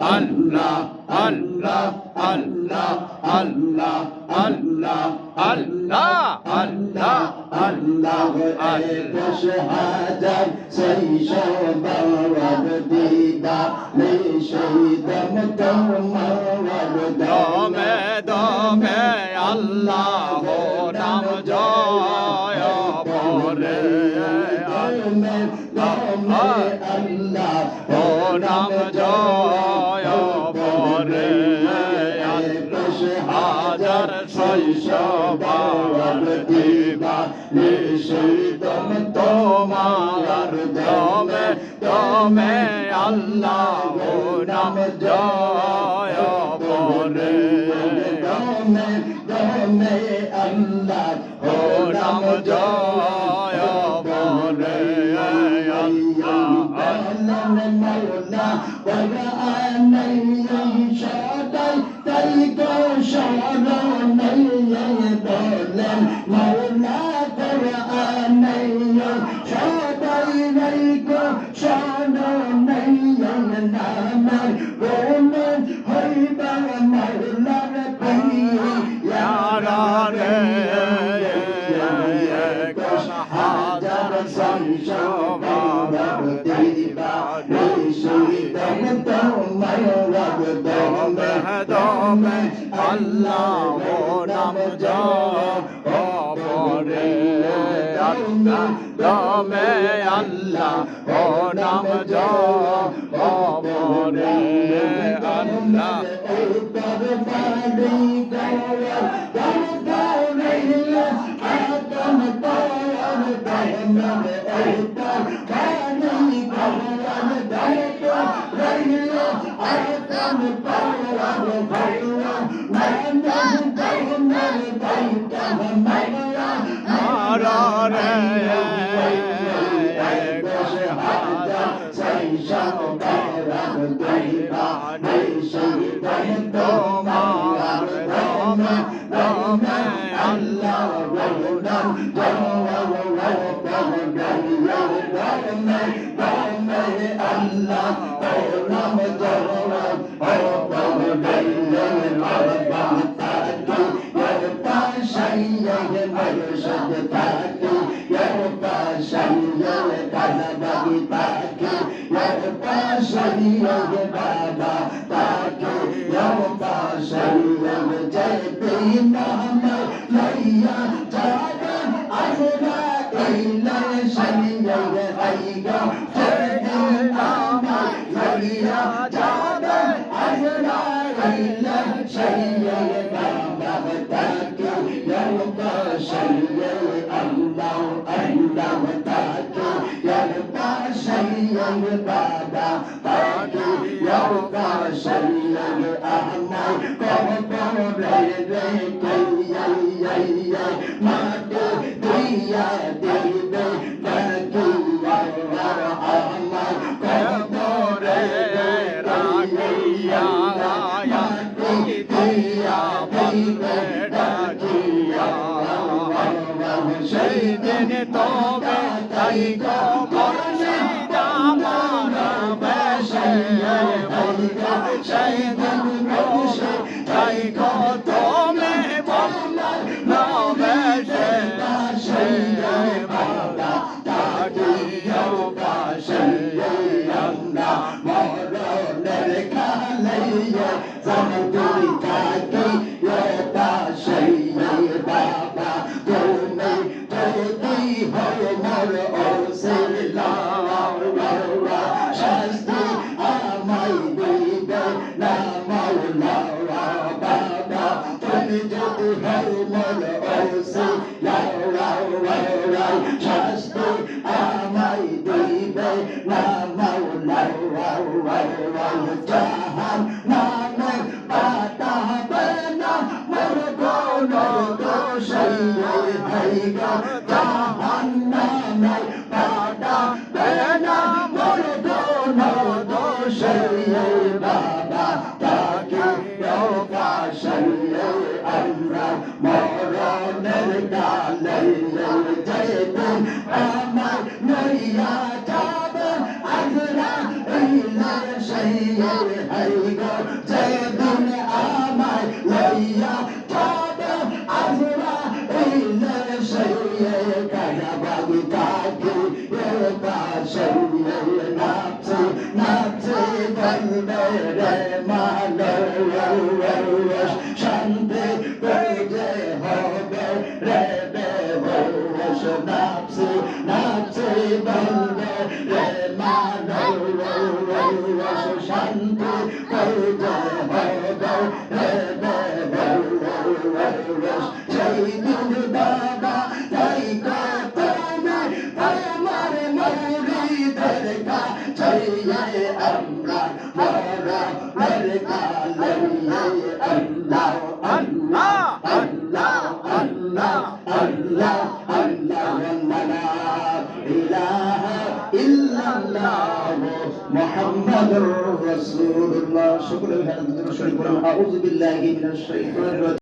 আল্লাহ আল্লাহ আল্লাহ আল্লাহ আল্লাহ আল্লাহ আল্লাহ আল্লাহ আল্লাহ হাজার সৈশবাওয়ার দিদা নিশিদম তোমার দমে দমে আল্লাহ নাম জয় পরে দমে দমে আল্লাহ ও নাম জয় পরে হাজার শৈশবার দিবা নিশিদম তোমার দমে দমে আল্লাহ নাম জয় পরে দমে দমে আল্লাহ ও নাম জয় পরে আল্লাহ মৌলা বলা নাই সদাই তাই গো শরণাই বলেন মৌলা বলা নাই সদাই নাই গো শরণাই নামার বলেন হইবা মৌলার ইয়ারা রে হাজার শৈশবার দিবা নিশিদম তোমার দমে দমে আল্লাহ নাম জপরে আল্লাহ দমে আল্লাহ নাম জপরে আল্লাহ সেই দিন তবে তাই গো মুর্শিদ আমার বেশে বলবে সেই দিন মুর্শিদ তাই গো তুমি বললে নবেশে সেই বাবা তাকিও পাশে আমরা মরণের কালাইয়া জানতুই কাকি পাশে বাবা তুমি যদি হও মোর ওসিলা শাস্তি আমায় দিবে না মাওলা বাবা তুমি যদি হও মোর ওসিলা শাস্তি আমায় দিবে না মাওলা জাহান নামে পাঠাবে না মোর কোনো দোষ ভাইগা জাহান্নামে পাঠাবে না মোর কোনো দোষ বাবা তাকে পাশে আমরা মরণের কালে যেদিন আমার নইয়া যাবে আজরা ইলা সেই গো যেদিন আমায় লইয়া যাবে আজরাইল সেই কায়াবাগি কাকি পাশে নাচে নাচে বলবে রে মানুষ শান্তি পেয়ে হবে রে বেহুশ নাচে নাচে বলবে রে মানুষ শান্তি পেয়ে হবে রে বেহুশ সেই দিন বাবা তাই তুমি আমার মুরিদের কাছে আমরা মরা মরকালে আল্লাহ আল্লাহ আল্লাহ আল্লাহ আল্লাহ আল্লাহ লা ইলাহা ইল্লাল্লাহ মুহাম্মাদুর রাসূলুল্লাহ। সকলে ভালো করে শরীর পড়ুন। আউযু বিল্লাহি মিনাশ শাইতানির রাজিম।